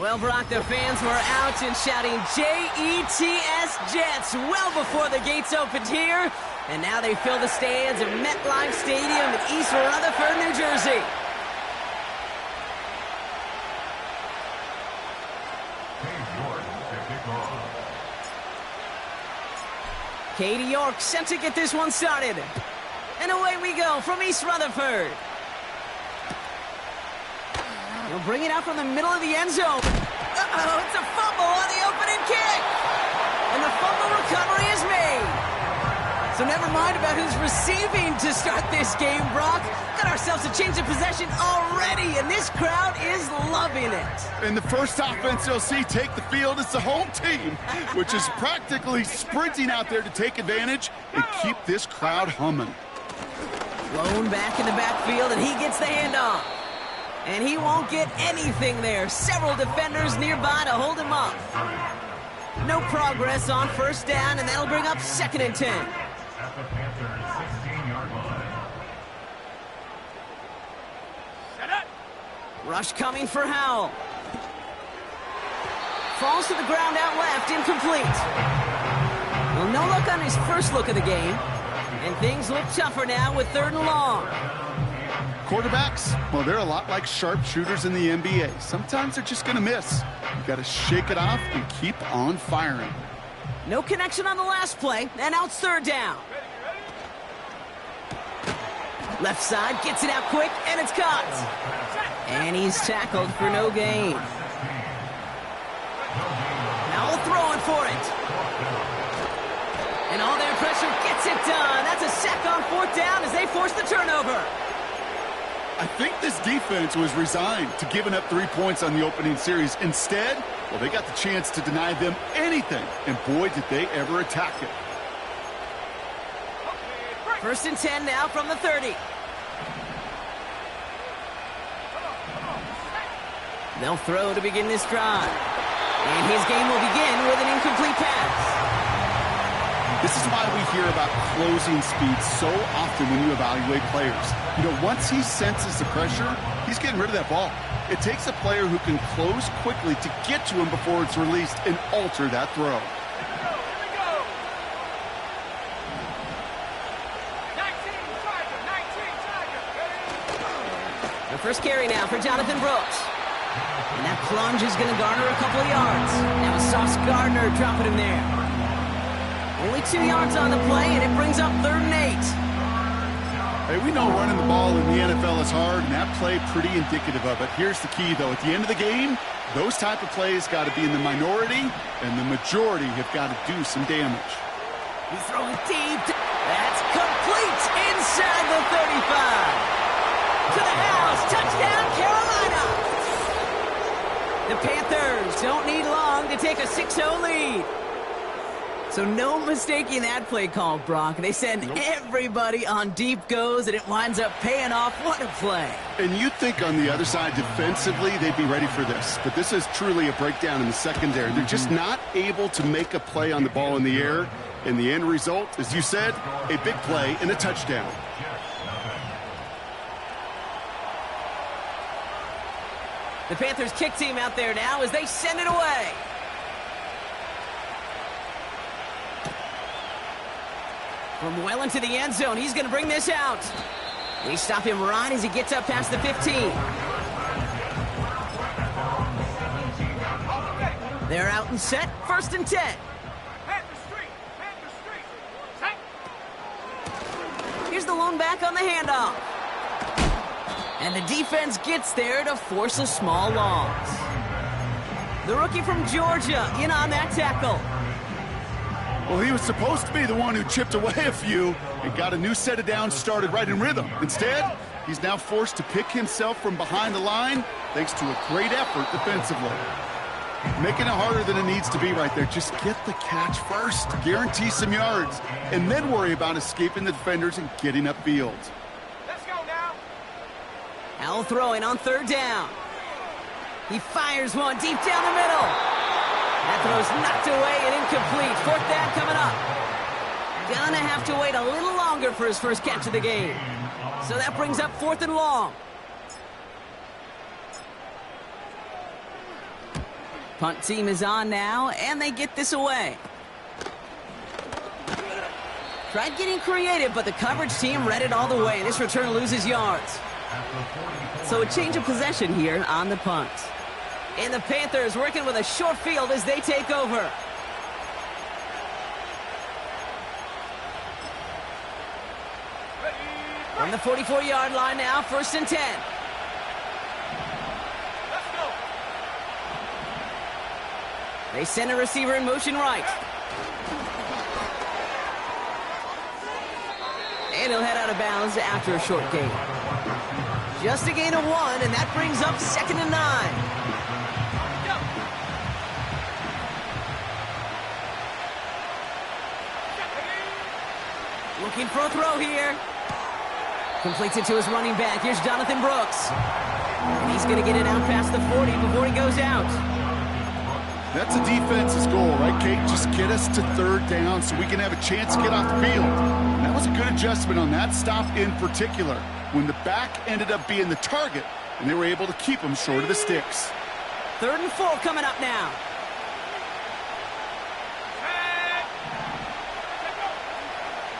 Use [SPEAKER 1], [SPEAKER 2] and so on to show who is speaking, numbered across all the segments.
[SPEAKER 1] Well, Brock, the fans were out and shouting J-E-T-S Jets well before the gates opened here. And now they fill the stands of MetLife Stadium in East Rutherford, New Jersey. Katie York set to get this one started. And away we go from East Rutherford. He'll bring it out from the middle of the end zone. Uh-oh, it's a fumble on the opening kick. And the fumble recovery is made. So never mind about who's receiving to start this game, Brock. Got ourselves a change of possession already, and this crowd is loving it.
[SPEAKER 2] And the first offense you'll see take the field is the home team, which is practically sprinting out there to take advantage and keep this crowd humming.
[SPEAKER 1] Blown back in the backfield, and he gets the handoff. And he won't get anything there. Several defenders nearby to hold him up. No progress on first down, and that'll bring up 2nd and 10.
[SPEAKER 3] At the Panthers' 16-yard line.
[SPEAKER 1] Rush coming for Howell. Falls to the ground out left, incomplete. Well, no luck on his first look of the game. And things look tougher now with 3rd and long.
[SPEAKER 2] Quarterbacks, well, they're a lot like sharpshooters in the NBA. Sometimes they're just going to miss. You got to shake it off and keep on firing.
[SPEAKER 1] No connection on the last play, and now it's 3rd down. Left side, gets it out quick, and it's caught. And he's tackled for no gain. Now throwing for it. And all their pressure gets it done. That's a sack on 4th down as they force the turnover.
[SPEAKER 2] I think this defense was resigned to giving up 3 points on the opening series. Instead, well, they got the chance to deny them anything. And boy, did they ever attack it.
[SPEAKER 1] 1st and 10 now from the 30. They'll throw to begin this drive. And his game will begin with an incomplete pass.
[SPEAKER 2] This is why we hear about closing speed so often when you evaluate players. You know, once he senses the pressure, he's getting rid of that ball. It takes a player who can close quickly to get to him before it's released and alter that throw.
[SPEAKER 1] The first carry now for Jonathan Brooks. And that plunge is going to garner a couple of yards. Now it's Sauce Gardner dropping him there. Only 2 yards on the play, and it brings up 3rd and 8.
[SPEAKER 2] Hey, we know running the ball in the NFL is hard, and that play pretty indicative of it. Here's the key, though. At the end of the game, those type of plays got to be in the minority, and the majority have got to do some damage.
[SPEAKER 1] He's throwing deep. That's complete inside the 35. To the house. Touchdown, Carolina. The Panthers don't need long to take a 6-0 lead. So no mistaking that play call, Brock. They send everybody on deep goes, and it winds up paying off. What a play.
[SPEAKER 2] And you'd think on the other side, defensively, they'd be ready for this. But this is truly a breakdown in the secondary. They're just not able to make a play on the ball in the air. And the end result, as you said, a big play and a touchdown.
[SPEAKER 1] The Panthers kick team out there now as they send it away. From well into the end zone, he's going to bring this out. They stop him right as he gets up past the 15. They're out and set, 1st and 10. Here's the lone back on the handoff. And the defense gets there to force a small loss. The rookie from Georgia in on that tackle.
[SPEAKER 2] Well, he was supposed to be the one who chipped away a few and got a new set of downs started right in rhythm. Instead, he's now forced to pick himself from behind the line thanks to a great effort defensively. Making it harder than it needs to be right there. Just get the catch first, guarantee some yards, and then worry about escaping the defenders and getting upfield.
[SPEAKER 4] Let's go now.
[SPEAKER 1] Howell throwing on 3rd down. He fires one deep down the middle. That throw's knocked away and incomplete. 4th down coming up. Gonna have to wait a little longer for his first catch of the game. So that brings up 4th and long. Punt team is on now, and they get this away. Tried getting creative, but the coverage team read it all the way, and this return loses yards. So a change of possession here on the punt. And the Panthers working with a short field as they take over. From the 44-yard line now, 1st and 10. They send a receiver in motion right. And he'll head out of bounds after a short gain. Just a gain of 1, and that brings up 2nd and 9. Looking for a throw here. Completes it to his running back. Here's Jonathan Brooks. And he's going to get it out past the 40 before he goes out.
[SPEAKER 2] That's a defense's goal, right, Kate? Just get us to 3rd down so we can have a chance to get off the field. And that was a good adjustment on that stop in particular, when the back ended up being the target, and they were able to keep him short of the sticks.
[SPEAKER 1] 3rd and 4 coming up now.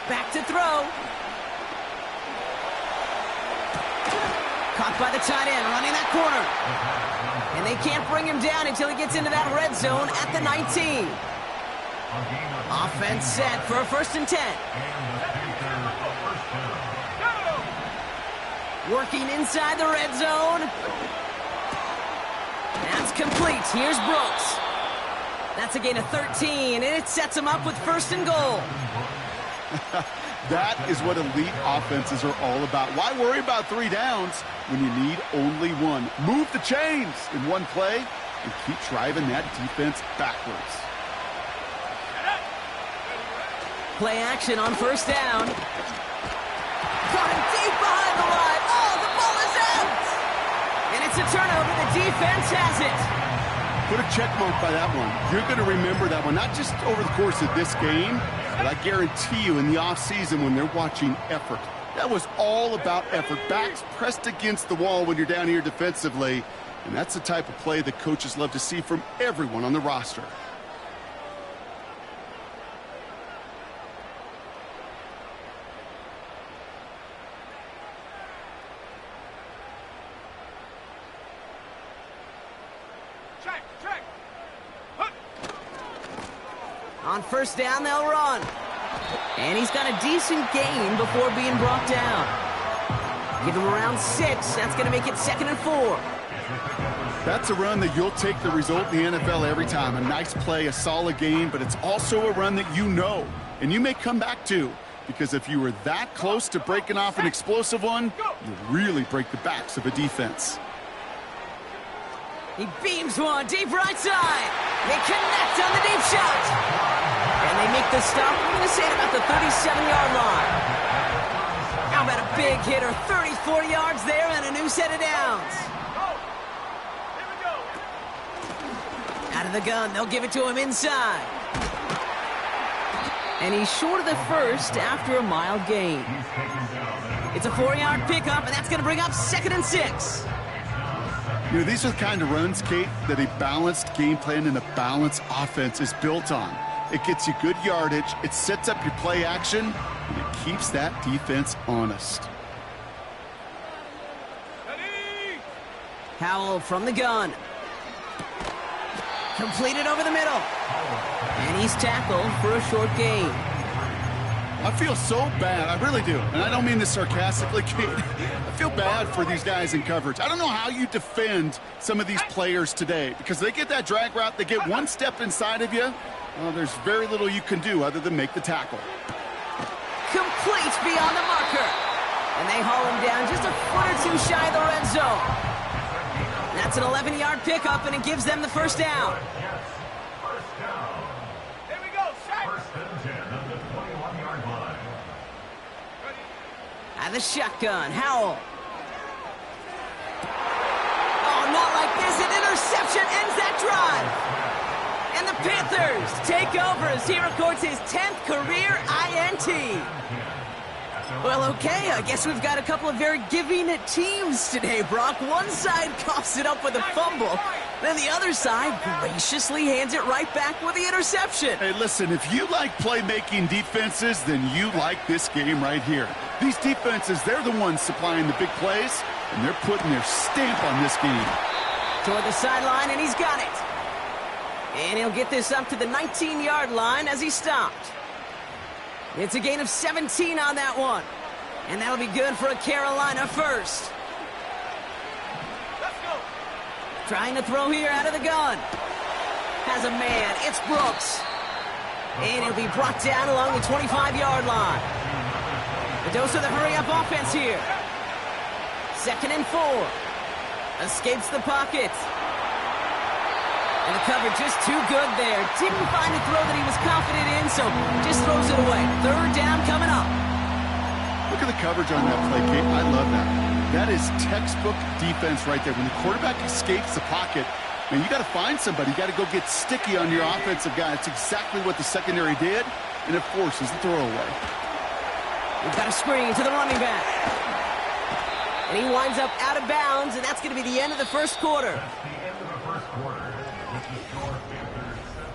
[SPEAKER 1] Back to throw. Caught by the tight end, running that corner. And they can't bring him down until he gets into that red zone at the 19. Offense set for a 1st and 10. Working inside the red zone. That's complete. Here's Brooks. That's a gain of 13, and it sets him up with 1st and goal.
[SPEAKER 2] That is what elite offenses are all about. Why worry about 3 downs when you need only 1? Move the chains in one play and keep driving that defense backwards.
[SPEAKER 1] Play action on 1st down. Caught him deep behind the line. Oh, the ball is out! And it's a turnover. The defense has it.
[SPEAKER 2] Put a check mark by that one. You're going to remember that one, not just over the course of this game, but I guarantee you in the offseason when they're watching effort. That was all about effort. Backs pressed against the wall when you're down here defensively, and that's the type of play that coaches love to see from everyone on the roster.
[SPEAKER 1] On 1st down, they'll run. And he's got a decent gain before being brought down. Give him around 6. That's going to make it 2nd and 4.
[SPEAKER 2] That's a run that you'll take the result in the NFL every time. A nice play, a solid game, but it's also a run that you know, and you may come back to, because if you were that close to breaking off an explosive one, you really break the backs of a defense.
[SPEAKER 1] He beams one deep right side. They connect on the deep shot. And they make the stop. I'm going to say it about the 37-yard line. How about a big hitter? 34 yards there and a new set of downs. Out of the gun. They'll give it to him inside. And he's short of the 1st after a mild gain. It's a 4-yard pickup, and that's going to bring up 2nd and 6.
[SPEAKER 2] You know, these are the kind of runs, Kate, that a balanced game plan and a balanced offense is built on. It gets you good yardage, it sets up your play action, and it keeps that defense honest.
[SPEAKER 1] Howell from the gun. Completed over the middle. And he's tackled for a short gain.
[SPEAKER 2] I feel so bad, I really do, and I don't mean this sarcastically, Kate. I feel bad for these guys in coverage. I don't know how you defend some of these players today, because they get that drag route, they get one step inside of you, well, there's very little you can do other than make the tackle.
[SPEAKER 1] Complete beyond the marker. And they haul him down just a foot or 2 shy of the red zone. That's an 11-yard pickup, and it gives them the 1st down. At the shotgun, Howell. Oh, not like this. An interception ends that drive. And the Panthers take over as he records his 10th career INT. Well, okay, I guess we've got a couple of very giving teams today, Brock. One side coughs it up with a fumble, then the other side graciously hands it right back with the interception.
[SPEAKER 2] Hey, listen, if you like playmaking defenses, then you like this game right here. These defenses, they're the ones supplying the big plays, and they're putting their stamp on this game.
[SPEAKER 1] Toward the sideline, and he's got it. And he'll get this up to the 19-yard line as he stopped. It's a gain of 17 on that one. And that'll be good for a Carolina first. Let's go. Trying to throw here out of the gun. Has a man. It's Brooks. And he'll be brought down along the 25-yard line. A dose of the hurry-up offense here. 2nd and 4. Escapes the pocket. And the coverage just too good there. Didn't find a throw that he was confident in, so just throws it away. 3rd down coming up.
[SPEAKER 2] Look at the coverage on that play, Kate. I love that. That is textbook defense right there. When the quarterback escapes the pocket, man, you got to find somebody. You got to go get sticky on your offensive guy. It's exactly what the secondary did, and it forces the throwaway.
[SPEAKER 1] We've got a screen to the running back. And he winds up out of bounds, and that's going to be the end of the first quarter.
[SPEAKER 3] That's the end of the first quarter. With the score, Panthers 7.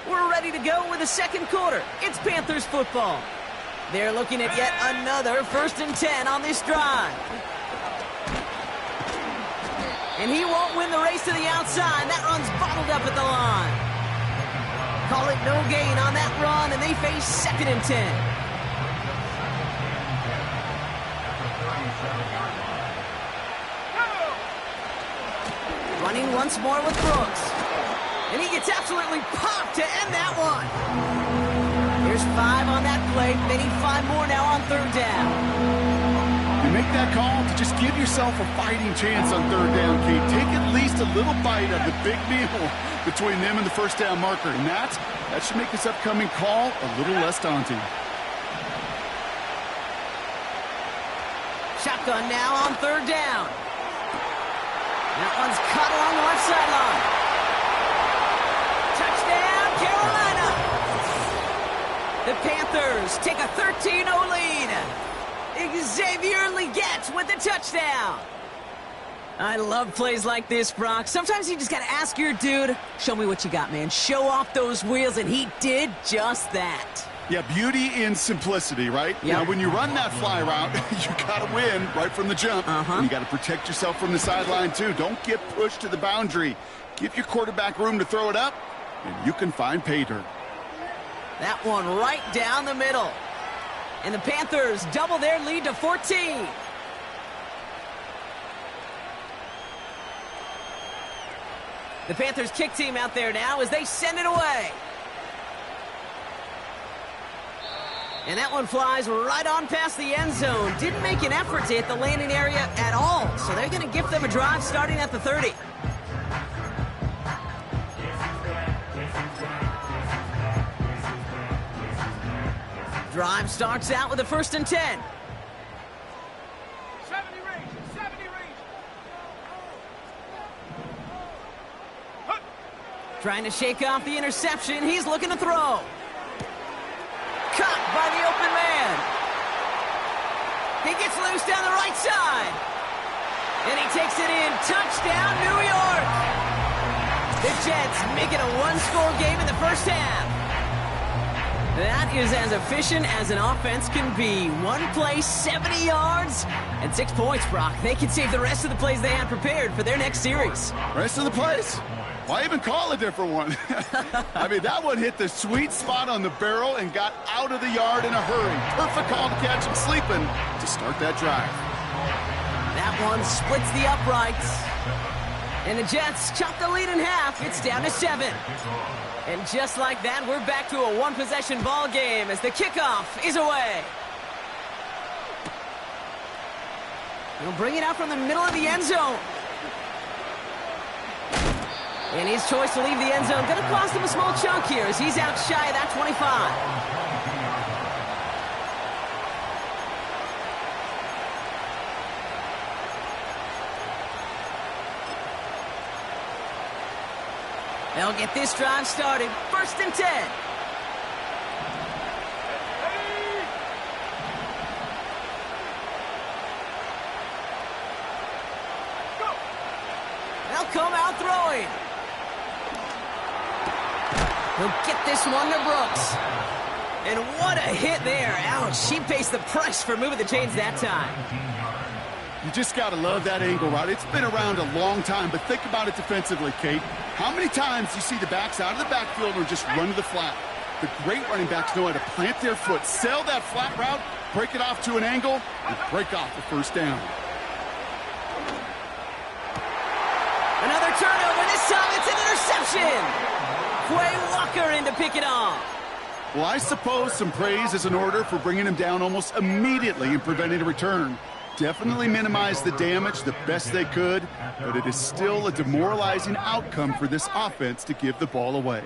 [SPEAKER 1] We're ready to go with the second quarter. It's Panthers football. They're looking at yet another 1st and 10 on this drive. And he won't win the race to the outside. That run's bottled up at the line. Call it no gain on that run, and they face 2nd and 10. Running once more with Brooks. And he gets absolutely popped to end that one. Here's 5 on that play. They need 5 more now on 3rd down.
[SPEAKER 2] You make that call to just give yourself a fighting chance on 3rd down, Kate. Take at least a little bite of the big meal between them and the 1st down marker. And that should make this upcoming call a little less daunting.
[SPEAKER 1] Shotgun now on 3rd down. That one's cut along the left sideline. Touchdown, Carolina! The Panthers take a 13-0 lead. Xavier Legette with the touchdown. I love plays like this, Brock. Sometimes you just got to ask your dude, show me what you got, man. Show off those wheels, and he did just that.
[SPEAKER 2] Yeah, beauty in simplicity, right?
[SPEAKER 1] Yep.
[SPEAKER 2] Now, when you run that fly route, you got to win right from the jump. And you got to protect yourself from the sideline, too. Don't get pushed to the boundary. Give your quarterback room to throw it up, and you can find pay dirt.
[SPEAKER 1] That one right down the middle. And the Panthers double their lead to 14. The Panthers kick team out there now as they send it away. And that one flies right on past the end zone. Didn't make an effort to hit the landing area at all. So they're going to give them a drive starting at the 30. Drive starts out with a 1st and 10.
[SPEAKER 4] 70 range, 70 range.
[SPEAKER 1] Trying to shake off the interception. He's looking to throw. Caught by the open man. He gets loose down the right side. And he takes it in. Touchdown, New York. The Jets make it a 1-score game in the first half. That is as efficient as an offense can be. One play, 70 yards, and 6 points, Brock. They can save the rest of the plays they had prepared for their next series.
[SPEAKER 2] Rest of the plays? Why even call a different one? I mean, that one hit the sweet spot on the barrel and got out of the yard in a hurry. Perfect call to catch him sleeping to start that drive.
[SPEAKER 1] That one splits the uprights. And the Jets chop the lead in half. It's down to 7. And just like that, we're back to a one-possession ball game as the kickoff is away. He'll bring it out from the middle of the end zone. And his choice to leave the end zone going to cost him a small chunk here as he's out shy of that 25. They'll get this drive started. 1st and 10. They'll come out throwing. He'll get this one to Brooks. And what a hit there. Ouch, she pays the price for moving the chains that time.
[SPEAKER 2] You just got to love that angle route. It's been around a long time, but think about it defensively, Kate. How many times do you see the backs out of the backfield or just run to the flat? The great running backs know how to plant their foot, sail that flat route, break it off to an angle, and break off the 1st down.
[SPEAKER 1] Another turnover. This time it's an interception. Quay Walker in to pick it off.
[SPEAKER 2] Well, I suppose some praise is in order for bringing him down almost immediately and preventing a return. Definitely minimized the damage the best they could, but it is still a demoralizing outcome for this offense to give the ball away.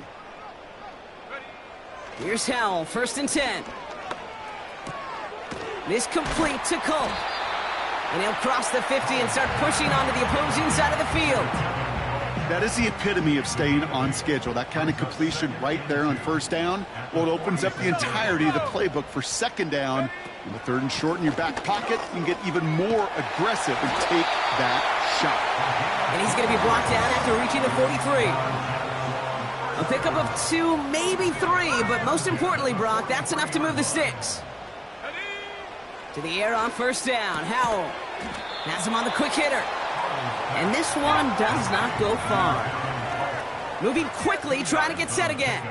[SPEAKER 1] Here's Howell, 1st and 10. This complete to Cole. And he'll cross the 50 and start pushing onto the opposing side of the field.
[SPEAKER 2] That is the epitome of staying on schedule. That kind of completion right there on 1st down. Well, it opens up the entirety of the playbook for 2nd down. In the 3rd and short in your back pocket, you can get even more aggressive and take that shot.
[SPEAKER 1] And he's going to be blocked down after reaching the 43. A pickup of 2, maybe 3, but most importantly, Brock, that's enough to move the sticks. To the air on 1st down. Howell has him on the quick hitter. And this one does not go far. Moving quickly, trying to get set again.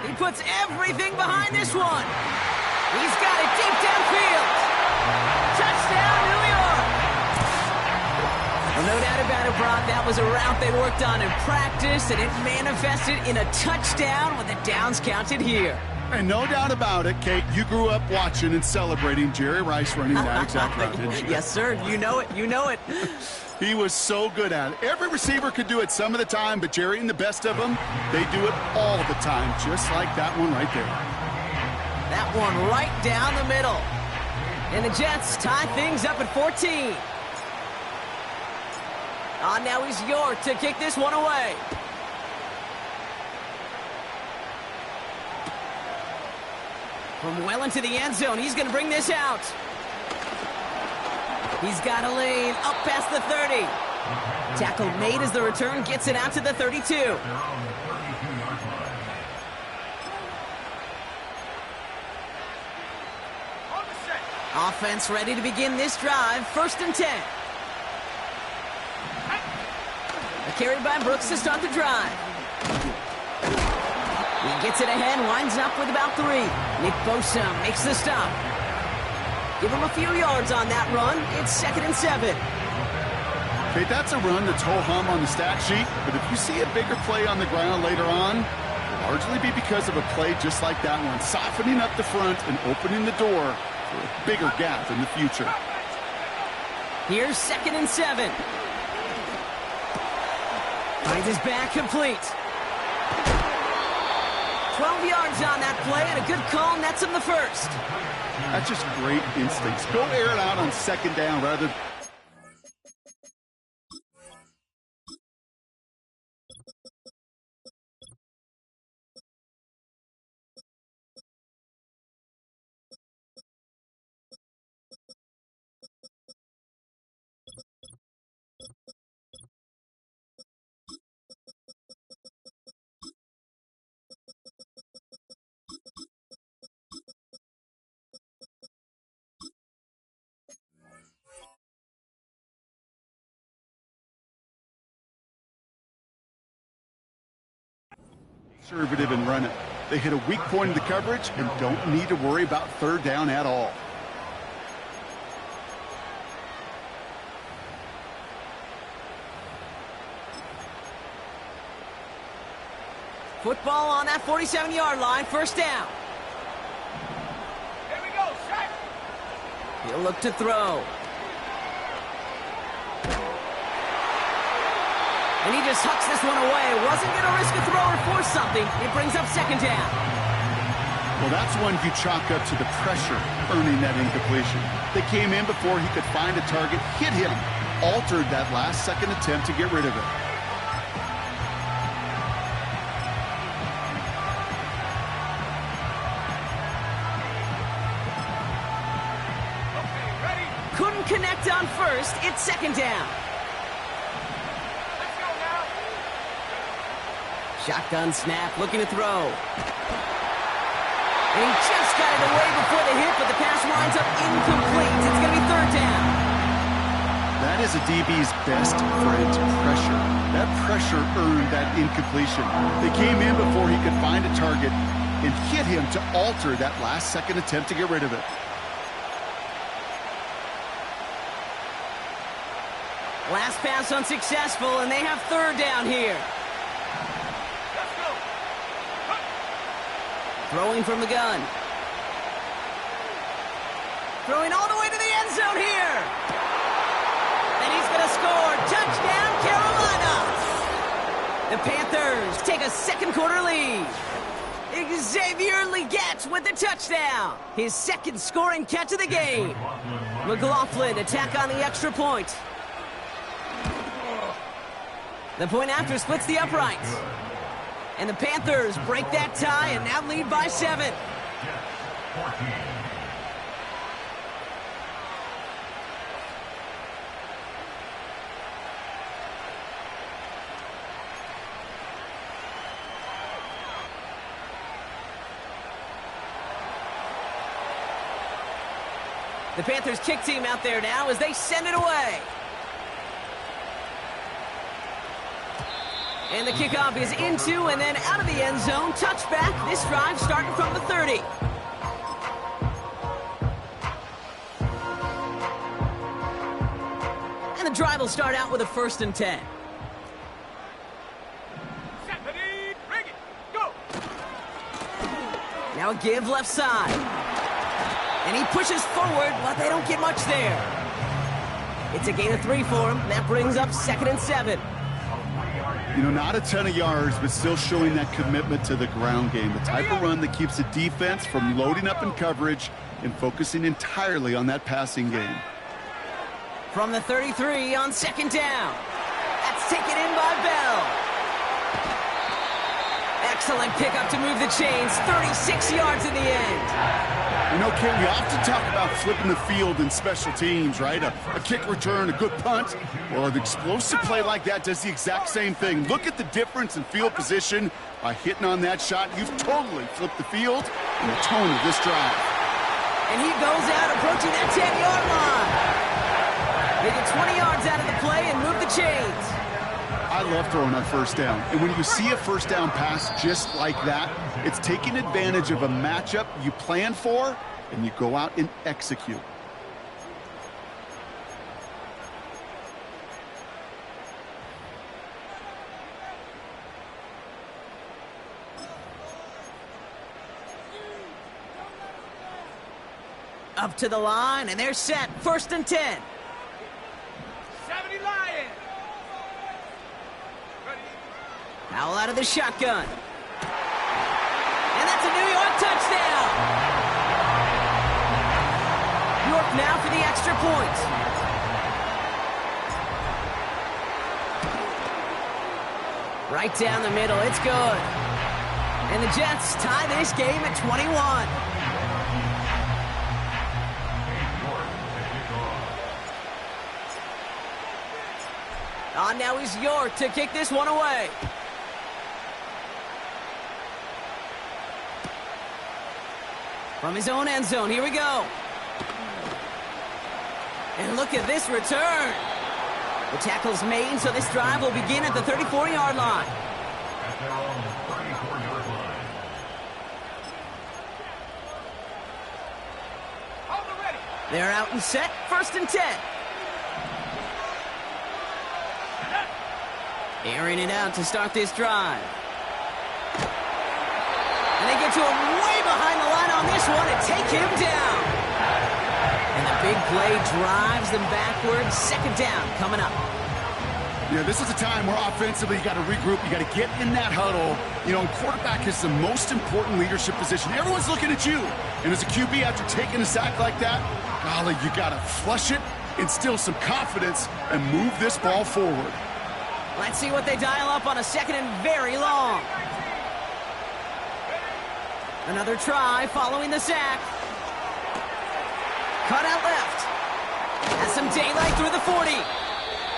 [SPEAKER 1] He puts everything behind this one. He's got it deep downfield. Touchdown, New York. Well, no doubt about it, Brock. That was a route they worked on in practice, and it manifested in a touchdown with the downs counted here.
[SPEAKER 2] And no doubt about it, Kate, you grew up watching and celebrating Jerry Rice running that exact route, didn't you?
[SPEAKER 1] Yes, sir. You know it. You know it.
[SPEAKER 2] He was so good at it. Every receiver could do it some of the time, but Jerry and the best of them, they do it all the time, just like that one right there.
[SPEAKER 1] That one right down the middle. And the Jets tie things up at 14. Now he's York to kick this one away. From well into the end zone, he's going to bring this out. He's got a lane up past the 30. Tackle made as the return gets it out to the 32. Offense ready to begin this drive. 1st and 10. A carry by Brooks to start the drive. He gets it ahead, winds up with about 3. Nick Bosa makes the stop. Give him a few yards on that run. It's 2nd and 7.
[SPEAKER 2] Okay, that's a run that's ho-hum on the stat sheet, but if you see a bigger play on the ground later on, it'll largely be because of a play just like that one, softening up the front and opening the door for a bigger gap in the future.
[SPEAKER 1] Here's 2nd and 7. Finds his back complete. 12 yards on that play, and a good call nets him the 1st.
[SPEAKER 2] That's just great instincts. Go air it out on 2nd down rather than... conservative and run it. They hit a weak point in the coverage and don't need to worry about 3rd down at all.
[SPEAKER 1] Football on that 47-yard line. 1st down.
[SPEAKER 4] Here we go, set.
[SPEAKER 1] He'll look to throw. And he just hucks this one away. Wasn't going to risk a throw or force something. It brings up 2nd down.
[SPEAKER 2] Well, that's one you chalk up to the pressure earning that incompletion. They came in before he could find a target, hit him, altered that last-second attempt to get rid of it.
[SPEAKER 1] couldn't connect on first. It's second down.
[SPEAKER 4] Let's go now.
[SPEAKER 1] Shotgun snap, looking to throw. And he just got it away before the hit, but the pass winds up incomplete. It's going to be third down.
[SPEAKER 2] That is a DB's best friend, pressure. That pressure earned that incompletion. They came in before he could find a target and hit him to alter that last-second attempt to get rid of it.
[SPEAKER 1] Last pass unsuccessful, and they have third down here.
[SPEAKER 4] Let's go.
[SPEAKER 1] Throwing from the gun. Throwing all the way to the end zone here. And he's going to score. Touchdown, Carolina. The Panthers take a second-quarter lead. Xavier Legette with the touchdown. His second scoring catch of the game. McLaughlin attack on the extra point. The point after splits the uprights. And the Panthers break that tie and now lead by 7. The Panthers kick team out there now as they send it away. And the kickoff is into and then out of the end zone. Touchback. This drive starting from the 30. And the drive will start out with a 1st and 10.
[SPEAKER 4] Set, ready, bring it. Go.
[SPEAKER 1] Now a give left side. And he pushes forward, but they don't get much there. It's a gain of 3 for him. That brings up 2nd and 7.
[SPEAKER 2] You know, not a ton of yards, but still showing that commitment to the ground game. The type of run that keeps the defense from loading up in coverage and focusing entirely on that passing game.
[SPEAKER 1] From the 33 on 2nd down. That's taken in by Bell. Excellent pickup to move the chains. 36 yards in the end.
[SPEAKER 2] You know, Ken, we often talk about flipping the field in special teams, right? A kick return, a good punt. Well, an explosive play like that does the exact same thing. Look at the difference in field position. By hitting on that shot, you've totally flipped the field and the tone of this drive.
[SPEAKER 1] And he goes out approaching that 10-yard line. They get 20 yards out of the play and move the chains.
[SPEAKER 2] I love throwing on 1st down. And when you see a 1st down pass just like that, it's taking advantage of a matchup you plan for, and you go out and execute.
[SPEAKER 1] Up to the line, and they're set. 1st and 10.
[SPEAKER 4] 70 Lions.
[SPEAKER 1] Powell out of the shotgun. And that's a New York touchdown. York now for the extra point. Right down the middle, it's good. And the Jets tie this game at 21. On now is York to kick this one away. From his own end zone, here we go. And look at this return. The tackle's made, so this drive will begin at the 34-yard line.
[SPEAKER 3] At their own 34-yard line.
[SPEAKER 4] Hold it ready.
[SPEAKER 1] They're out and set. 1st and 10. Airing it out to start this drive. And they get to him way behind the line on this one and take him down. And the big play drives them backwards. 2nd down coming up.
[SPEAKER 2] Yeah, this is a time where offensively you got to regroup. You got to get in that huddle. You know, quarterback is the most important leadership position. Everyone's looking at you. And as a QB, after taking a sack like that, golly, you got to flush it, instill some confidence, and move this ball forward.
[SPEAKER 1] Let's see what they dial up on a 2nd and very long. Another try following the sack. Cut out left. Has some daylight through the 40.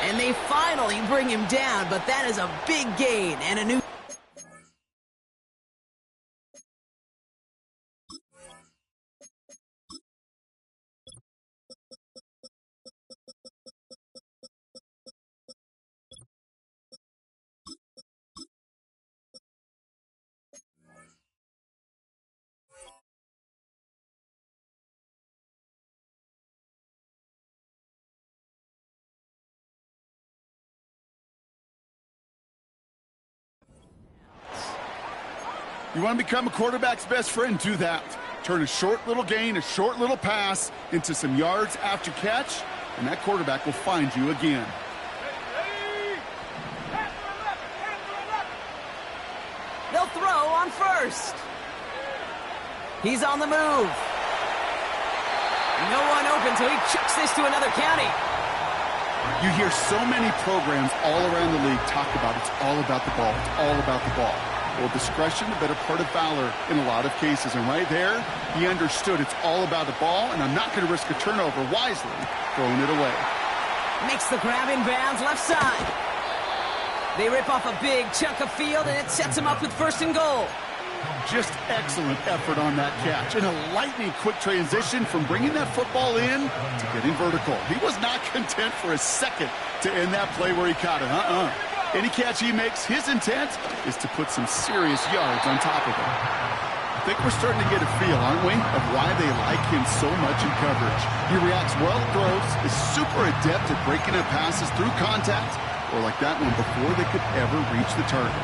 [SPEAKER 1] And they finally bring him down, but that is a big gain and a new...
[SPEAKER 2] You want to become a quarterback's best friend? Do that. Turn a short little gain, a short little pass into some yards after catch, and that quarterback will find you again.
[SPEAKER 4] Ready? Pass for 11.
[SPEAKER 1] They'll throw on first. He's on the move. No one open, so he chucks this to another county.
[SPEAKER 2] You hear so many programs all around the league talk about it's all about the ball, it's all about the ball. Well, discretion, the better part of valor in a lot of cases. And right there, he understood it's all about the ball, and I'm not going to risk a turnover, wisely throwing it away.
[SPEAKER 1] Makes the grab in bounds left side. They rip off a big chunk of field, and it sets him up with 1st and goal.
[SPEAKER 2] Just excellent effort on that catch. And a lightning quick transition from bringing that football in to getting vertical. He was not content for a second to end that play where he caught it. Any catch he makes, his intent is to put some serious yards on top of it. I think we're starting to get a feel, aren't we, of why they like him so much in coverage. He reacts well to throws, is super adept at breaking up passes through contact, or like that one before they could ever reach the target.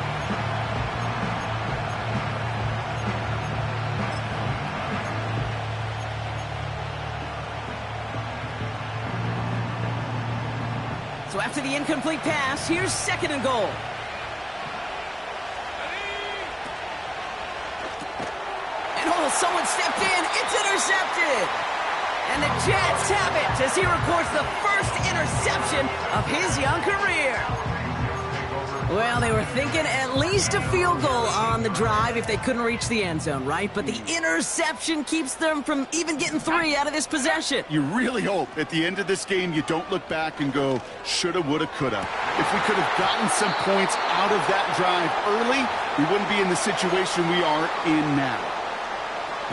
[SPEAKER 1] So after the incomplete pass, here's 2nd and goal. And someone stepped in. It's intercepted. And the Jets have it as he records the first interception of his young career. Well, they were thinking at least a field goal on the drive if they couldn't reach the end zone, right? But the interception keeps them from even getting 3 out of this possession.
[SPEAKER 2] You really hope at the end of this game you don't look back and go, shoulda, woulda, coulda. If we could have gotten some points out of that drive early, we wouldn't be in the situation we are in now.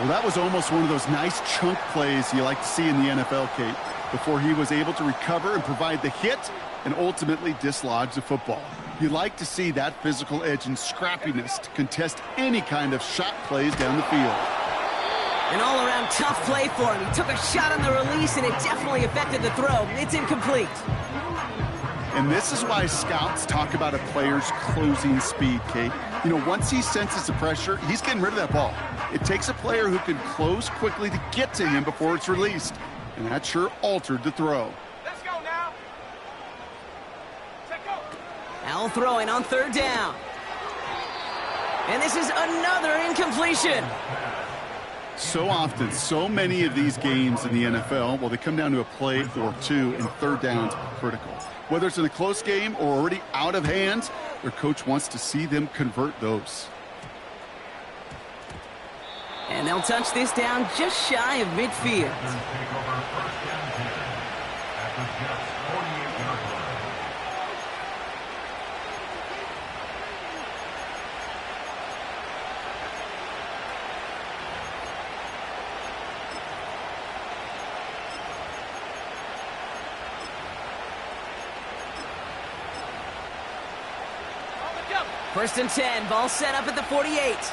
[SPEAKER 2] Well, that was almost one of those nice chunk plays you like to see in the NFL, Kate, before he was able to recover and provide the hit and ultimately dislodge the football. You like to see that physical edge and scrappiness to contest any kind of shot plays down the field.
[SPEAKER 1] An all-around tough play for him. He took a shot on the release, and it definitely affected the throw. It's incomplete.
[SPEAKER 2] And this is why scouts talk about a player's closing speed, Kate. You know, once he senses the pressure, he's getting rid of that ball. It takes a player who can close quickly to get to him before it's released. And that sure altered the throw.
[SPEAKER 4] Let's go now. Set go.
[SPEAKER 1] Al throwing on 3rd down. And this is another incompletion.
[SPEAKER 2] So often, so many of these games in the NFL, well, they come down to a play or two, and 3rd down's critical. Whether it's in a close game or already out of hand, their coach wants to see them convert those.
[SPEAKER 1] And they'll touch this down just shy of midfield.
[SPEAKER 4] On the double.
[SPEAKER 1] 1st and 10, ball set up at the 48.
[SPEAKER 4] Let's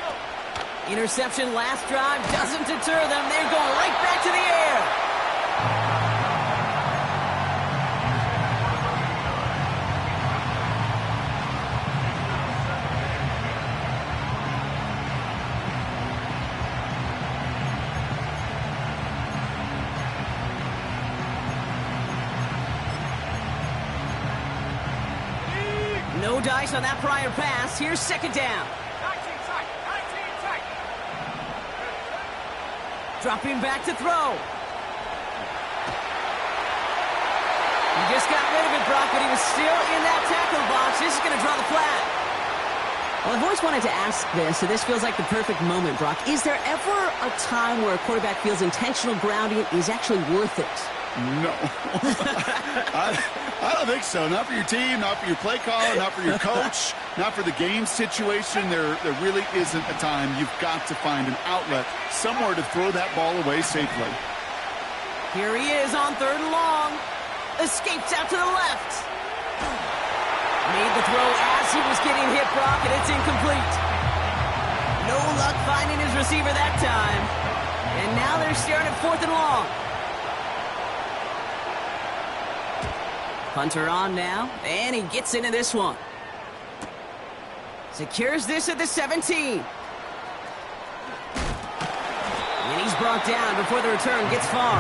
[SPEAKER 4] go.
[SPEAKER 1] Interception last drive doesn't deter them. They're going right back to the air. No dice on that prior pass. Here's 2nd down.
[SPEAKER 4] 19 tight. 19 tight.
[SPEAKER 1] Dropping back to throw. He just got rid of it, Brock, but he was still in that tackle box. This is going to draw the flag. Well, I've always wanted to ask this, so this feels like the perfect moment, Brock. Is there ever a time where a quarterback feels intentional grounding is actually worth it?
[SPEAKER 2] No. I don't think so. Not for your team, not for your play caller, not for your coach, not for the game situation. There really isn't a time. You've got to find an outlet, somewhere to throw that ball away safely.
[SPEAKER 1] Here he is on 3rd and long. Escapes out to the left. Made the throw as he was getting hit, Brock, and it's incomplete. No luck finding his receiver that time. And now they're staring at 4th and long. Punter on now, and he gets into this one. Secures this at the 17. And he's brought down before the return gets far.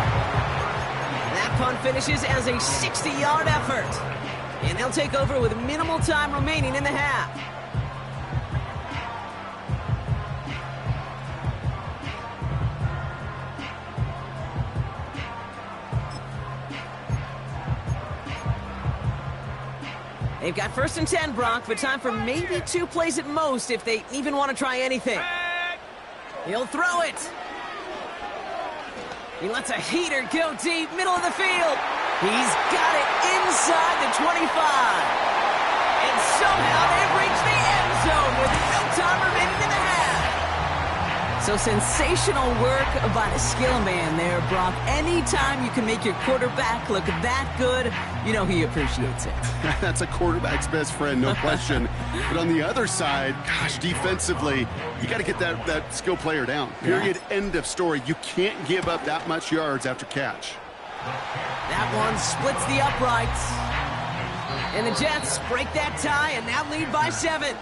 [SPEAKER 1] That punt finishes as a 60-yard effort. And they'll take over with minimal time remaining in the half. They've got 1st and 10, Brock, but time for maybe 2 plays at most if they even want to try anything. He'll throw it. He lets a heater go deep, middle of the field. He's got it inside the 25. And somehow they've reached the end zone with no time remaining in the half. So sensational work by the skill man there, Brock. Anytime you can make your quarterback look that good, you know he appreciates it.
[SPEAKER 2] That's a quarterback's best friend, no question. But on the other side, gosh, defensively, you got to get that skill player down. Period, end of story. You can't give up that much yards after catch.
[SPEAKER 1] That one splits the uprights. And the Jets break that tie and now lead by 7.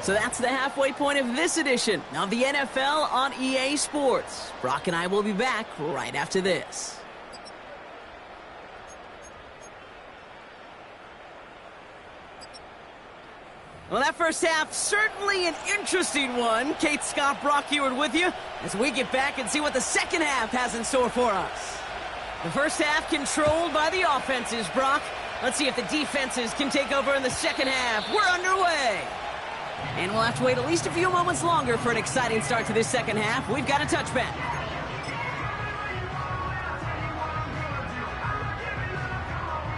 [SPEAKER 1] So that's the halfway point of this edition of the NFL on EA Sports. Brock and I will be back right after this. Well, that first half, certainly an interesting one. Kate Scott, Brock Huard with you as we get back and see what the second half has in store for us. The first half controlled by the offenses, Brock. Let's see if the defenses can take over in the second half. We're underway. And we'll have to wait at least a few moments longer for an exciting start to this second half. We've got a touchback.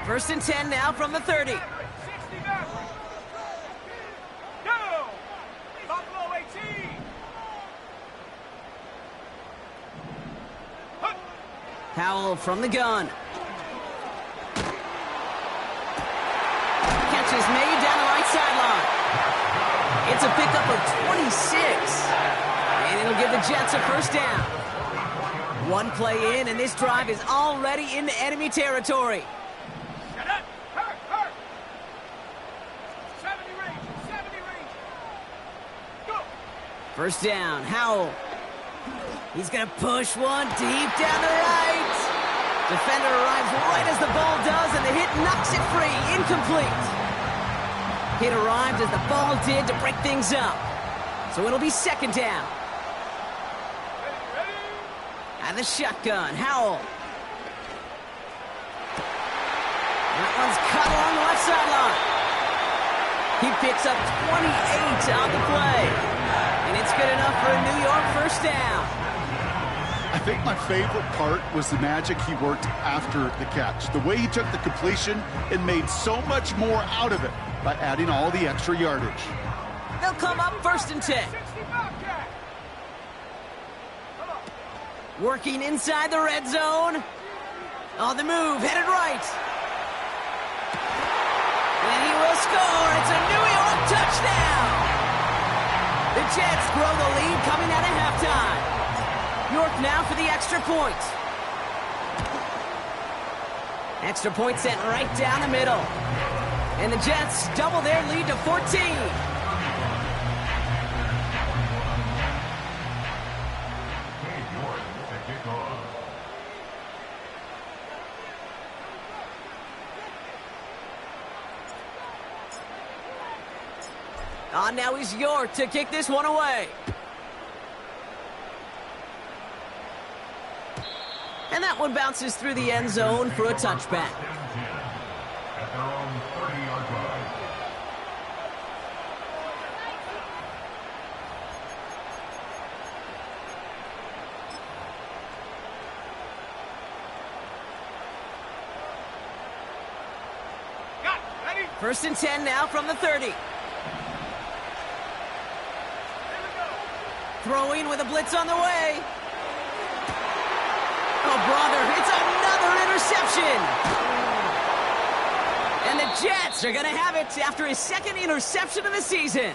[SPEAKER 1] First and 10 now from the 30.
[SPEAKER 4] 60 Go! Buffalo 18.
[SPEAKER 1] Howell from the gun. Catch is made down the right sideline. It's a pickup of 26. And it'll give the Jets a first down. One play in, and this drive is already into enemy territory.
[SPEAKER 4] Get up! Hurt! 70 range! Go!
[SPEAKER 1] First down, Howell. He's going to push one deep down the right. Defender arrives right as the ball does, and the hit knocks it free. Incomplete. Hit arrived as the ball did to break things up. So it'll be second down.
[SPEAKER 4] Ready?
[SPEAKER 1] And the shotgun, Howell. That one's cut along the left sideline. He picks up 28 on the play. And it's good enough for a New York first down.
[SPEAKER 2] I think my favorite part was the magic he worked after the catch. The way he took the completion and made so much more out of it by adding all the extra yardage.
[SPEAKER 1] They'll come up first and 10.
[SPEAKER 4] 60 Bobcat. Come on.
[SPEAKER 1] Working inside the red zone. On the move, headed right. And he will score. It's a New York touchdown. The Jets grow the lead coming out of halftime. York now for the extra point. Extra point sent right down the middle. And the Jets double their lead to 14. On now is York to kick this one away. And that one bounces through the end zone for a touchback.
[SPEAKER 3] At their own 30-yard line.
[SPEAKER 1] First and 10 now from the 30. Throwing with a blitz on the way. Oh, brother, it's another interception. And the Jets are going to have it after his second interception of the season.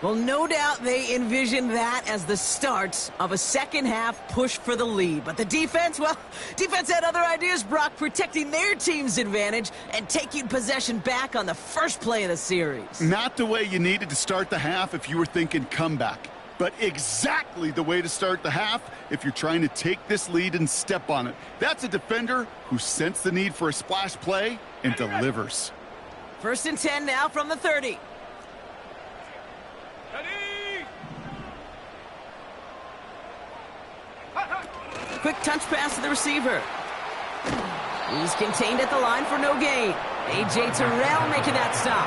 [SPEAKER 1] Well, no doubt they envisioned that as the start of a second-half push for the lead. But the defense, well, defense had other ideas, Brock, protecting their team's advantage and taking possession back on the first play of the series.
[SPEAKER 2] Not the way you needed to start the half if you were thinking comeback, but exactly the way to start the half if you're trying to take this lead and step on it. That's a defender who sensed the need for a splash play and delivers.
[SPEAKER 1] First and 10 now from the 30. Quick touch pass to the receiver. He's contained at the line for no gain. A.J. Terrell making that stop.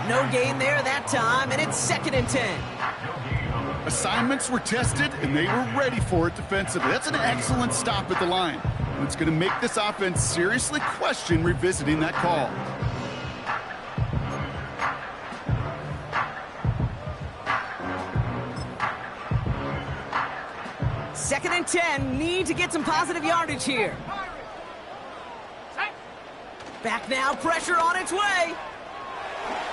[SPEAKER 1] No gain there that time, and it's second and 10.
[SPEAKER 2] Assignments were tested, and they were ready for it defensively. That's an excellent stop at the line. And it's going to make this offense seriously question revisiting that call.
[SPEAKER 1] Second and 10, need to get some positive yardage here. Back now, pressure on its way.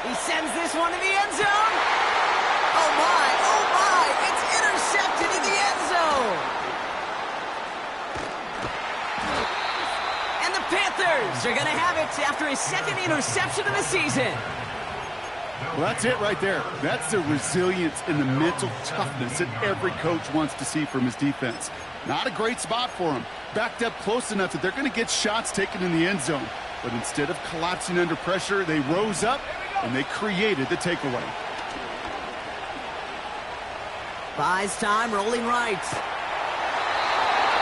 [SPEAKER 1] He sends this one to the end zone. Oh my, it's intercepted in the end zone. And the Panthers are going to have it after his second interception of the season.
[SPEAKER 2] Well, that's it right there. That's the resilience and the mental toughness that every coach wants to see from his defense. Not a great spot for him. Backed up close enough that they're going to get shots taken in the end zone. But instead of collapsing under pressure, they rose up and they created the takeaway.
[SPEAKER 1] Buys time, rolling right.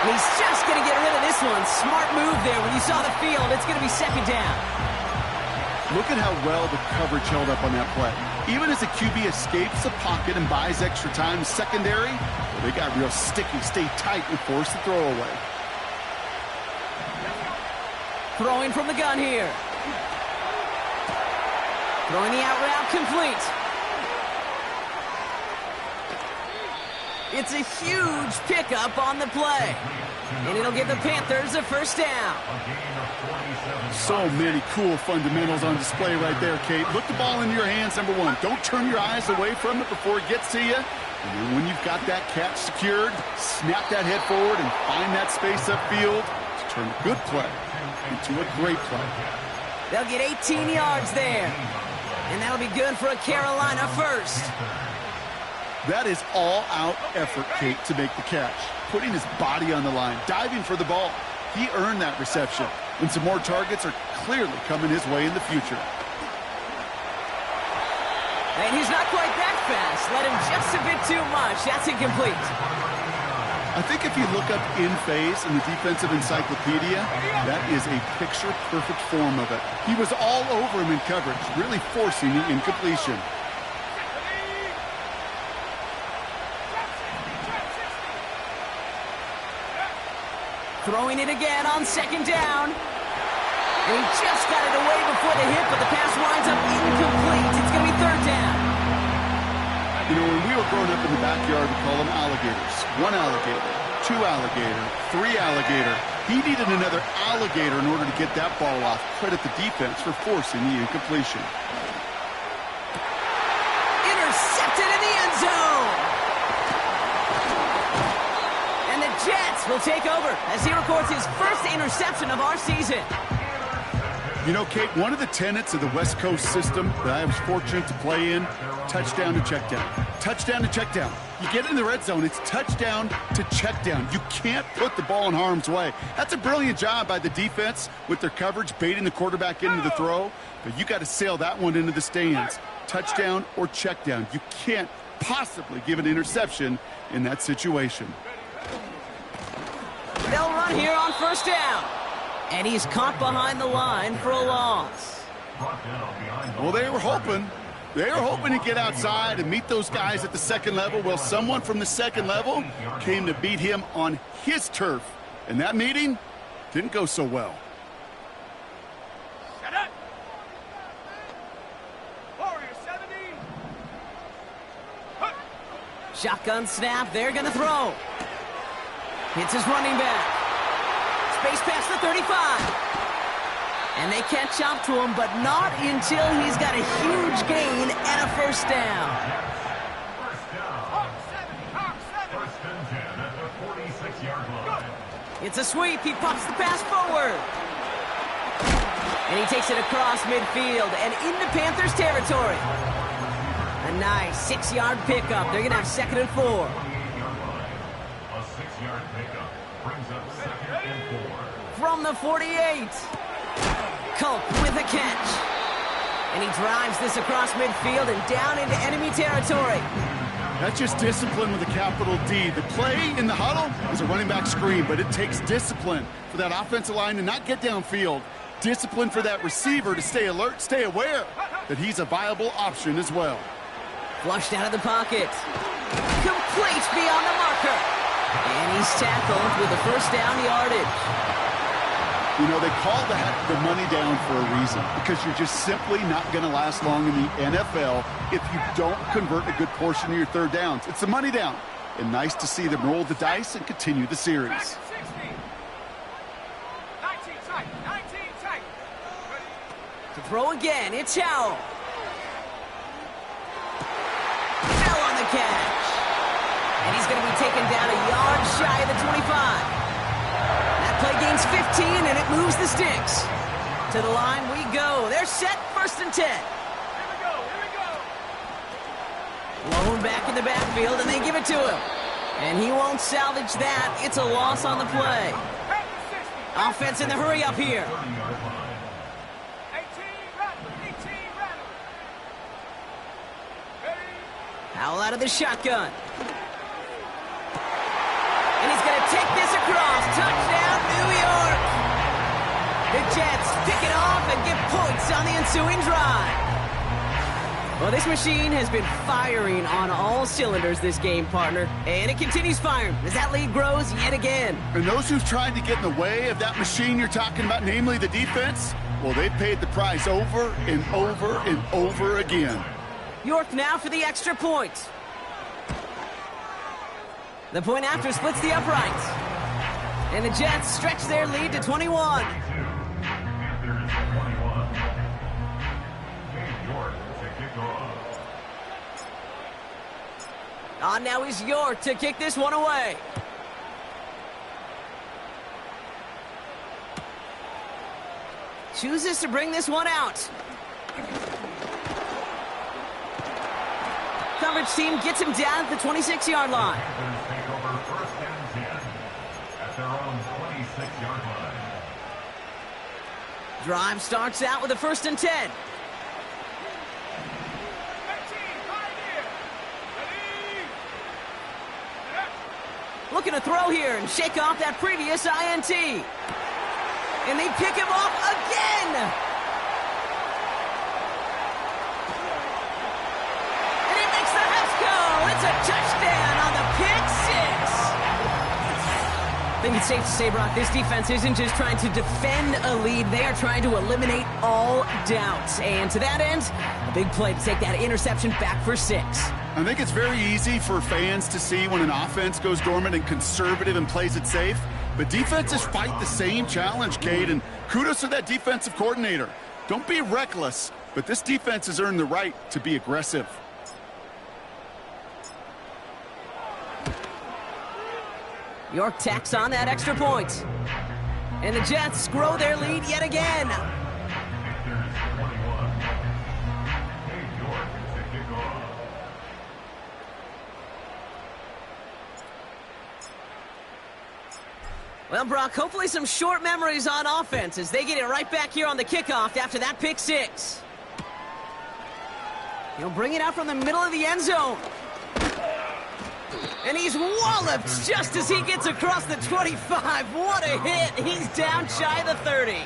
[SPEAKER 1] He's just going to get rid of this one. Smart move there. When you saw the field, it's going to be second down.
[SPEAKER 2] Look at how well the coverage held up on that play. Even as the QB escapes the pocket and buys extra time secondary, well, they got real sticky, stay tight, and force the throw away.
[SPEAKER 1] Throwing from the gun here. Throwing the out route complete. It's a huge pickup on the play. And it'll give the Panthers a first down.
[SPEAKER 2] So many cool fundamentals on display right there, Kate. Look the ball into your hands, number one. Don't turn your eyes away from it before it gets to you. And then when you've got that catch secured, snap that head forward and find that space upfield to turn a good play into a great play.
[SPEAKER 1] They'll get 18 yards there. And that'll be good for a Carolina first.
[SPEAKER 2] That is all-out effort, Kate, to make the catch. Putting his body on the line, diving for the ball. He earned that reception. And some more targets are clearly coming his way in the future.
[SPEAKER 1] And he's not quite that fast. Let him just a bit too much. That's incomplete.
[SPEAKER 2] I think if you look up in phase in the defensive encyclopedia, that is a picture-perfect form of it. He was all over him in coverage, really forcing the incompletion.
[SPEAKER 1] Throwing it again on second down. And he just got it away before the hit, but the pass winds up incomplete. It's going to be third down.
[SPEAKER 2] You know, when we were growing up in the backyard, we call them alligators. One alligator, two alligator, three alligator. He needed another alligator in order to get that ball off. Credit the defense for forcing the incompletion.
[SPEAKER 1] Intercepted in the end zone. And the Jets will take over as he records his first interception of our season.
[SPEAKER 2] You know, Kate, one of the tenets of the West Coast system that I was fortunate to play in, touchdown to check down. Touchdown to check down. You get in the red zone, it's touchdown to check down. You can't put the ball in harm's way. That's a brilliant job by the defense with their coverage, baiting the quarterback into the throw. But you got to sail that one into the stands. Touchdown or check down. You can't possibly give an interception in that situation.
[SPEAKER 1] They'll run here on first down. And he's caught behind the line for a loss.
[SPEAKER 2] Well, they were hoping to get outside and meet those guys at the second level. Well, someone from the second level came to beat him on his turf. And that meeting didn't go so well.
[SPEAKER 1] Shotgun snap, they're going to throw. Hits his running back. Space past the 35. And they catch up to him, but not until he's got a huge gain and a first down.
[SPEAKER 3] First and 10 at the 46-yard line.
[SPEAKER 1] It's a sweep. He pops the pass forward. And he takes it across midfield and into Panthers territory. A nice 6-yard pickup. They're going to have 2nd and 4.
[SPEAKER 3] A 6-yard pickup brings up 2nd and 4.
[SPEAKER 1] From the 48. Culp with a catch. And he drives this across midfield and down into enemy territory.
[SPEAKER 2] That's just discipline with a capital D. The play in the huddle is a running back screen, but it takes discipline for that offensive line to not get downfield. Discipline for that receiver to stay alert, stay aware that he's a viable option as well.
[SPEAKER 1] Flushed out of the pocket. Complete beyond the marker. And he's tackled with a first down yardage.
[SPEAKER 2] You know, they call that the money down for a reason, because you're just simply not going to last long in the NFL if you don't convert a good portion of your third downs. It's the money down. And nice to see them roll the dice and continue the series.
[SPEAKER 4] 19 tight. 19 tight.
[SPEAKER 1] To throw again, it's Howell. Fell on the catch. And he's going to be taken down a yard shy of the 25. That play gains 15, and it moves the sticks. To the line we go. They're set, 1st and 10.
[SPEAKER 4] Here we go.
[SPEAKER 1] Blown back in the backfield, and they give it to him. And he won't salvage that. It's a loss on the play. Offense in the hurry up here.
[SPEAKER 4] 18 rattle. Ready?
[SPEAKER 1] Howell out of the shotgun. And he's going to take this across. Touchdown, New York. The Jets pick it off and get points on the ensuing drive. Well, this machine has been firing on all cylinders this game, partner. And it continues firing as that lead grows yet again.
[SPEAKER 2] And those who've tried to get in the way of that machine you're talking about, namely the defense, well, they've paid the price over and over and over again.
[SPEAKER 1] York now for the extra point. The point after splits the uprights. And the Jets stretch their lead to 21.
[SPEAKER 3] Panthers 21. York to kick off.
[SPEAKER 1] On now is York to kick this one away. Chooses to bring this one out. Coverage team gets him down at the 26-yard line.
[SPEAKER 3] Panthers take over 1st and 10 at their own 26-yard line.
[SPEAKER 1] Drive starts out with a 1st and 10.
[SPEAKER 4] 18 right here. Ready?
[SPEAKER 1] Looking to throw here and shake off that previous INT. And they pick him off again. And he makes the house go. It's a touchdown on the pick six. I think it's safe to say, Brock, this defense isn't just trying to defend a lead. They are trying to eliminate all doubts. And to that end, a big play to take that interception back for 6.
[SPEAKER 2] I think it's very easy for fans to see when an offense goes dormant and conservative and plays it safe. But defenses fight the same challenge, Cade, and kudos to that defensive coordinator. Don't be reckless, but this defense has earned the right to be aggressive.
[SPEAKER 1] York tacks on that extra point. And the Jets grow their lead yet again.
[SPEAKER 3] Panthers 21. York to kick off.
[SPEAKER 1] Well, Brock, hopefully some short memories on offense as they get it right back here on the kickoff after that pick 6. He'll bring it out from the middle of the end zone. And he's walloped just as he gets across the 25. What a hit. He's down shy of the 30.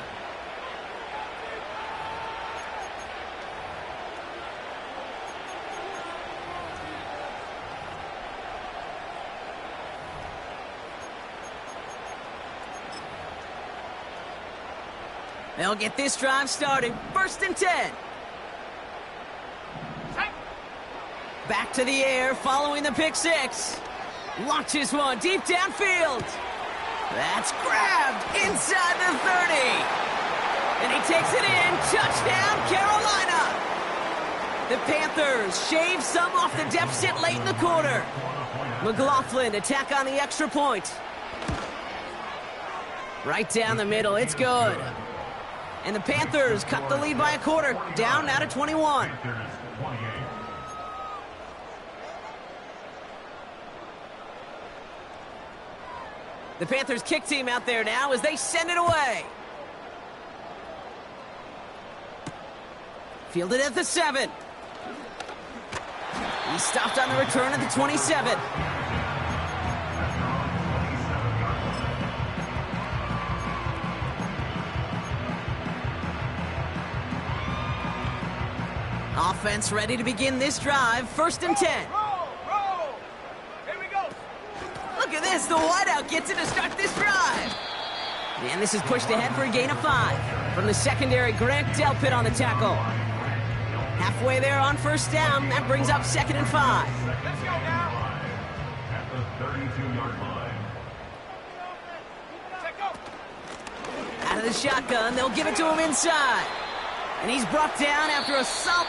[SPEAKER 1] They'll get this drive started. 1st and 10. Back to the air following the pick six. Launches one deep downfield. That's grabbed inside the 30. And he takes it in. Touchdown, Carolina. The Panthers shave some off the deficit late in the quarter. McLaughlin attack on the extra point. Right down the middle. It's good. And the Panthers cut the lead by a quarter. Down now to 21. The Panthers kick team out there now as they send it away. Fielded at the 7. He's stopped on the return at the 27. Offense ready to begin this drive. 1st and 10.
[SPEAKER 4] Roll! Here we go!
[SPEAKER 1] Look at this. The wideout gets it to start this drive. And this is pushed ahead for a gain of 5. From the secondary, Grant Delpit on the tackle. Halfway there on 1st down. That brings up 2nd and 5.
[SPEAKER 4] Let's go now!
[SPEAKER 3] At the 32-yard line.
[SPEAKER 4] Check go!
[SPEAKER 1] Out of the shotgun, they'll give it to him inside. And he's brought down after a solid...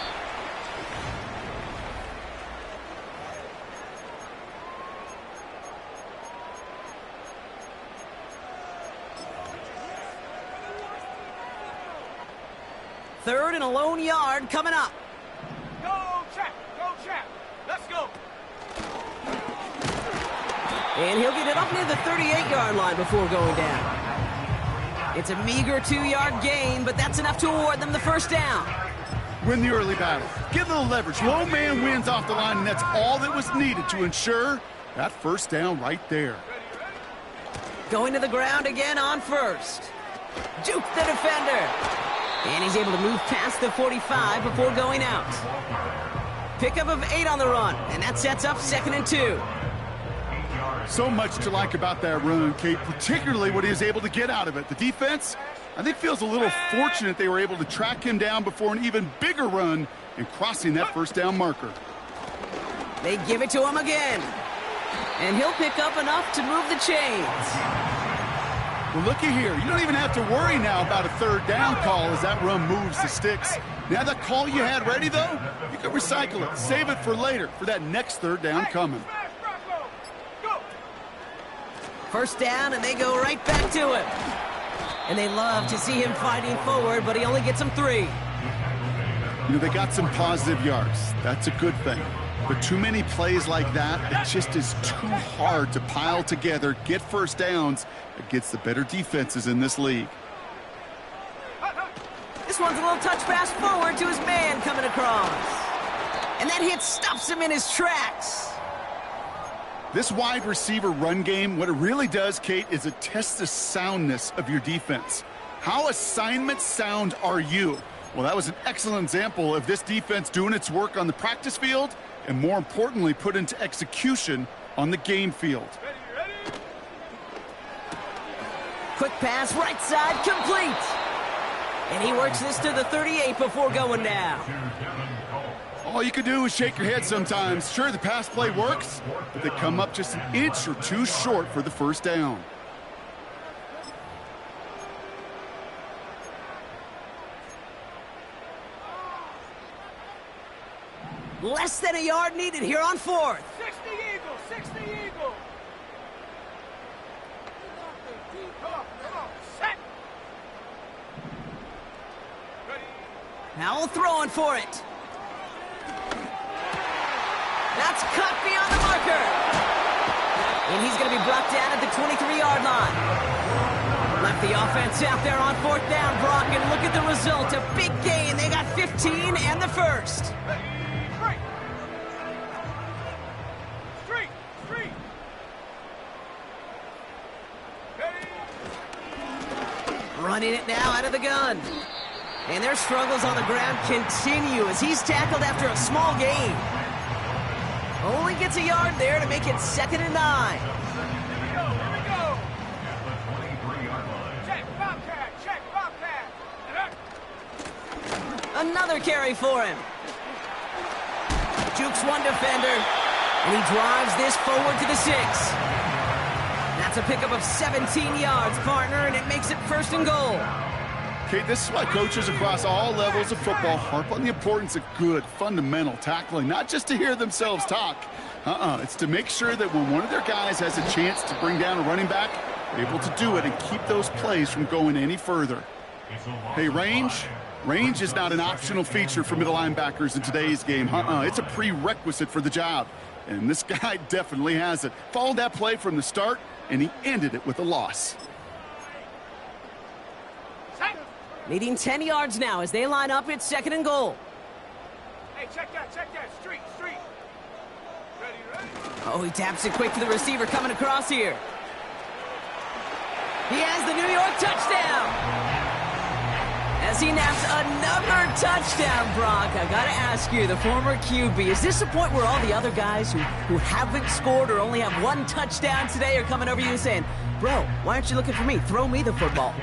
[SPEAKER 1] Third and a lone yard coming up.
[SPEAKER 4] Go, Chap! Go, Chap! Let's go!
[SPEAKER 1] And he'll get it up near the 38-yard line before going down. It's a meager 2-yard gain, but that's enough to award them the 1st down.
[SPEAKER 2] Win the early battle. Get a little leverage. Low man wins off the line, and that's all that was needed to ensure that 1st down right there.
[SPEAKER 1] Going to the ground again on 1st. Juke the defender. And he's able to move past the 45 before going out. Pickup of 8 on the run, and that sets up 2nd and 2.
[SPEAKER 2] So much to like about that run, Kate, particularly what he was able to get out of it. The defense, I think, feels a little fortunate they were able to track him down before an even bigger run and crossing that 1st down marker.
[SPEAKER 1] They give it to him again. And he'll pick up enough to move the chains.
[SPEAKER 2] Well, looky here. You don't even have to worry now about a 3rd down call as that run moves the sticks. Now that call you had ready, though, you can recycle it. Save it for later, for that next 3rd down coming.
[SPEAKER 4] Smash Bronco! Go!
[SPEAKER 1] 1st down, and they go right back to him. And they love to see him fighting forward, but he only gets them 3.
[SPEAKER 2] You know, they got some positive yards. That's a good thing. But too many plays like that, it just is too hard to pile together, get 1st downs against the better defenses in this league.
[SPEAKER 1] This one's a little touch pass forward to his man coming across. And that hit stops him in his tracks.
[SPEAKER 2] This wide receiver run game, what it really does, Kate, is it tests the soundness of your defense. How assignment sound are you? Well, that was an excellent example of this defense doing its work on the practice field and, more importantly, put into execution on the game field.
[SPEAKER 4] Ready?
[SPEAKER 1] Quick pass, right side, complete. And he works this to the 38 before going down.
[SPEAKER 2] All you can do is shake your head sometimes. Sure, the pass play works, but they come up just an inch or two short for the 1st down.
[SPEAKER 1] Less than a yard needed here on 4th.
[SPEAKER 4] 60 Eagle! 60 Eagle! Come on! Set! Ready?
[SPEAKER 1] Howell throwing for it. That's cut beyond the marker. And he's going to be brought down at the 23-yard line. Left the offense out there on 4th down, Brock, and look at the result. A big gain. They got 15 and the 1st.
[SPEAKER 4] Ready? Break! Street! Ready?
[SPEAKER 1] Running it now out of the gun. And their struggles on the ground continue as he's tackled after a small gain. Only gets a yard there to make it 2nd and 9.
[SPEAKER 4] Here we go! Check Bobcat!
[SPEAKER 1] Another carry for him. Jukes one defender, and he drives this forward to the 6. That's a pickup of 17 yards, partner, and it makes it 1st and goal.
[SPEAKER 2] Okay, this is why coaches across all levels of football harp on the importance of good, fundamental tackling, not just to hear themselves talk. It's to make sure that when one of their guys has a chance to bring down a running back, they're able to do it and keep those plays from going any further. Hey, range is not an optional feature for middle linebackers in today's game. It's a prerequisite for the job. And this guy definitely has it. Followed that play from the start, and he ended it with a loss.
[SPEAKER 1] Needing 10 yards now as they line up at 2nd and goal.
[SPEAKER 4] Hey, check that. Street. Ready.
[SPEAKER 1] Oh, he taps it quick to the receiver coming across here. He has the New York touchdown. As he naps another touchdown, Brock, I gotta ask you, the former QB, is this a point where all the other guys who haven't scored or only have one touchdown today are coming over you and saying, bro, why aren't you looking for me? Throw me the football.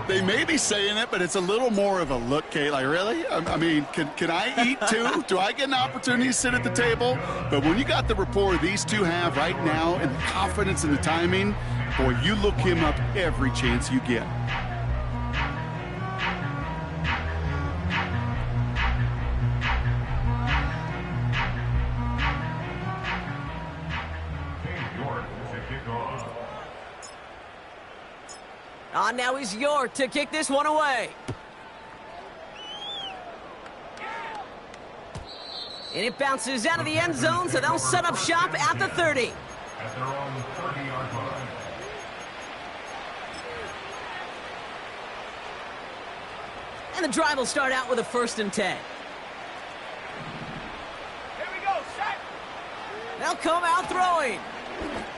[SPEAKER 2] They may be saying it, but it's a little more of a look, Kate. Like, really? I mean, can I eat too? Do I get an opportunity to sit at the table? But when you got the rapport these two have right now and the confidence and the timing, boy, you look him up every chance you get.
[SPEAKER 1] Now is York to kick this one away. And it bounces out of the end zone, so they'll set up shop at the 30.
[SPEAKER 3] At their own 30-yard line.
[SPEAKER 1] And the drive will start out with a 1st and 10.
[SPEAKER 4] Here we go, set.
[SPEAKER 1] They'll come out throwing.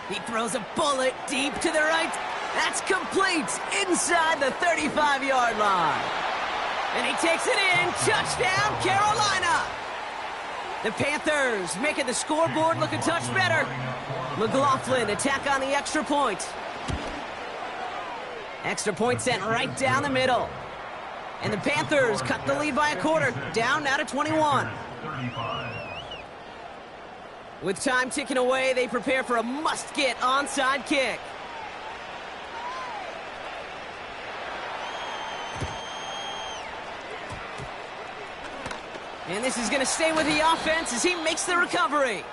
[SPEAKER 1] He throws a bullet deep to the right. That's complete inside the 35-yard line. And he takes it in. Touchdown, Carolina. The Panthers making the scoreboard look a touch better. McLaughlin attack on the extra point. Extra point sent right down the middle. And the Panthers cut the lead by a quarter. Down now to 21.
[SPEAKER 3] 35.
[SPEAKER 1] With time ticking away, they prepare for a must-get onside kick. And this is going to stay with the offense as he makes the recovery.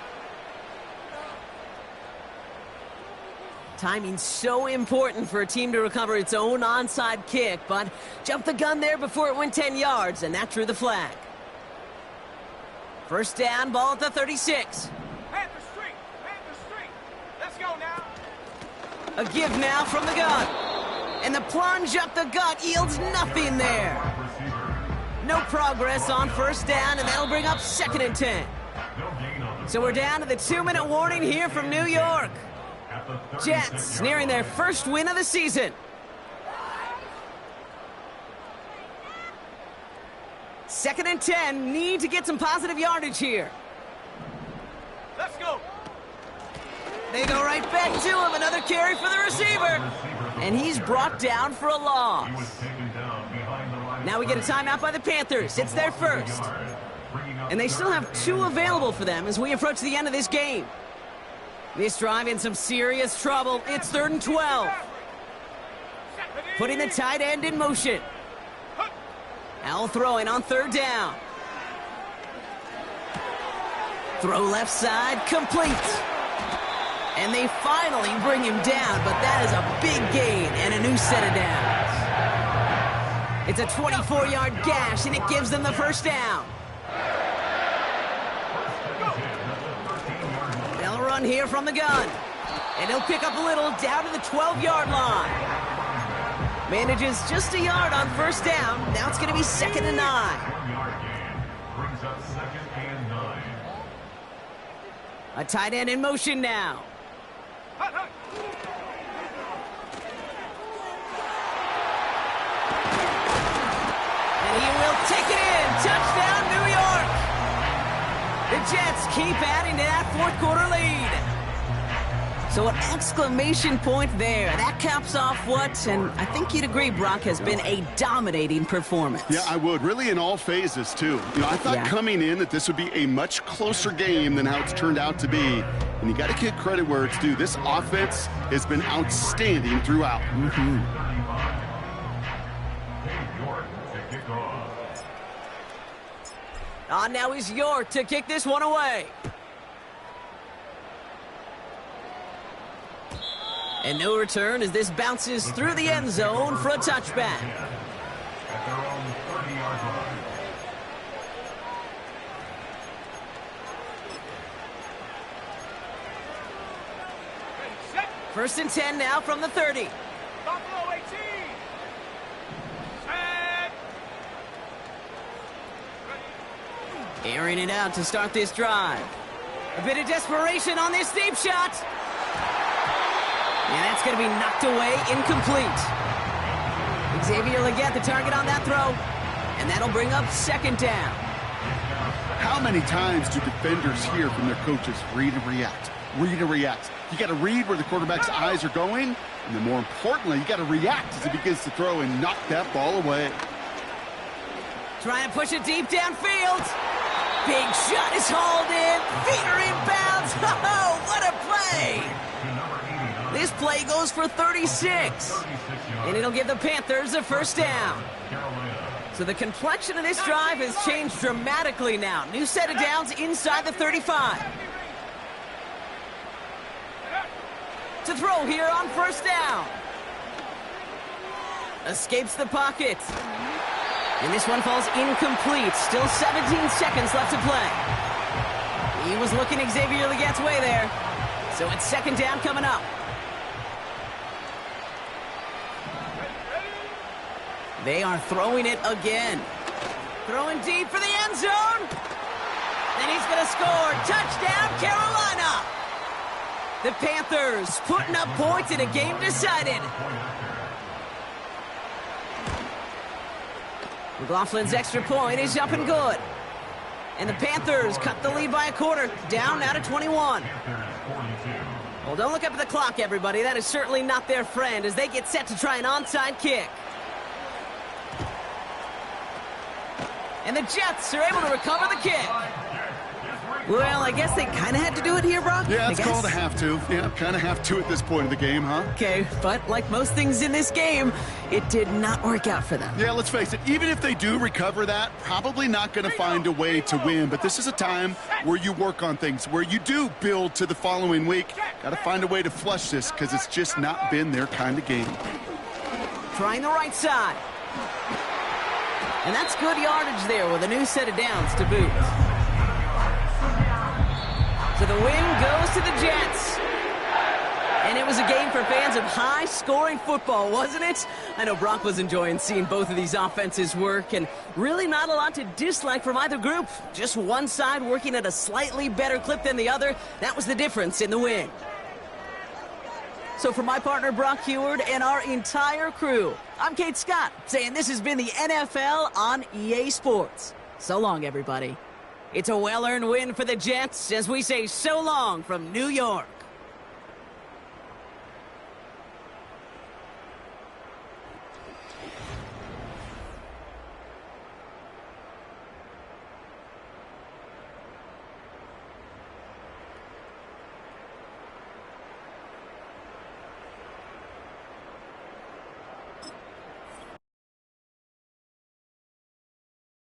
[SPEAKER 1] Timing's so important for a team to recover its own onside kick, but jumped the gun there before it went 10 yards, and that drew the flag. 1st down, ball at the 36.
[SPEAKER 4] Panther Street. Let's go now.
[SPEAKER 1] A give now from the gun. And the plunge up the gut yields nothing there. No progress on 1st down, and that'll bring up 2nd and 10. So we're down to the 2-minute warning here from New York. Jets nearing their 1st win of the season. 2nd and 10, need to get some positive yardage here.
[SPEAKER 4] Let's go.
[SPEAKER 1] They go right back to him, another carry for the receiver. And he's brought down for a loss. Now we get a timeout by the Panthers. It's their 1st. And they still have 2 available for them as we approach the end of this game. This drive in some serious trouble. It's 3rd and 12. Putting the tight end in motion. Al throwing on 3rd down. Throw left side, complete. And they finally bring him down, but that is a big gain and a new set of downs. It's a 24-yard gash, and it gives them the 1st down. They'll run here from the gun. And he'll pick up a little down to the 12-yard line. Manages just a yard on 1st down. Now it's going to be 2nd and 9.
[SPEAKER 3] Brings up 2nd and 9.
[SPEAKER 1] A tight end in motion now. And he will take it in. Touchdown, New York. The Jets keep adding to that 4th quarter lead. So an exclamation point there. That caps off what, and I think you'd agree, Brock, has been a dominating performance.
[SPEAKER 2] Yeah, I would. Really in all phases, too. I thought coming in that this would be a much closer game than how it's turned out to be. And you got to give credit where it's due. This offense has been outstanding throughout.
[SPEAKER 1] Now is York to kick this one away. And no return as this bounces through the end zone for a touchback.
[SPEAKER 3] At their own 30-yard line.
[SPEAKER 1] First and 10 now from the 30.
[SPEAKER 4] Buffalo 18. Set.
[SPEAKER 1] Airing it out to start this drive. A bit of desperation on this deep shot. And that's going to be knocked away, incomplete. Xavier Legette, the target on that throw. And that'll bring up second down.
[SPEAKER 2] How many times do defenders hear from their coaches, read and react, read and react? You got to read where the quarterback's eyes are going, and then more importantly, you got to react as he begins to throw and knock that ball away.
[SPEAKER 1] Trying to push it deep downfield. Big shot is hauled in. Feet are inbounds. Oh, what a play! This play goes for 36. And it'll give the Panthers a first down. So the complexion of this drive has changed dramatically now. New set of downs inside the 35. To throw here on first down. Escapes the pocket. And this one falls incomplete. Still 17 seconds left to play. He was looking Xavier Legette's way there. So it's second down coming up. They are throwing it again. Throwing deep for the end zone. And he's going to score. Touchdown, Carolina. The Panthers putting up points in a game decided. McLaughlin's extra point is up and good. And the Panthers cut the lead by a quarter. Down now to 21. Well, don't look up at the clock, everybody. That is certainly not their friend as they get set to try an onside kick. And the Jets are able to recover the kick. Well, I guess they kind of had to do it here, Brock.
[SPEAKER 2] Yeah, it's called a have to. Yeah, kind of have to at this point of the game, huh?
[SPEAKER 1] Okay, but like most things in this game, it did not work out for them.
[SPEAKER 2] Yeah, let's face it, even if they do recover that, probably not going to find a way to win. But this is a time where you work on things, where you do build to the following week. Got to find a way to flush this because it's just not been their kind of game.
[SPEAKER 1] Trying the right side. And that's good yardage there with a new set of downs to boot. So the win goes to the Jets. And it was a game for fans of high-scoring football, wasn't it? I know Brock was enjoying seeing both of these offenses work, and really not a lot to dislike from either group. Just one side working at a slightly better clip than the other. That was the difference in the win. So for my partner, Brock Huard, and our entire crew, I'm Kate Scott, saying this has been the NFL on EA Sports. So long, everybody. It's a well-earned win for the Jets as we say so long from New York.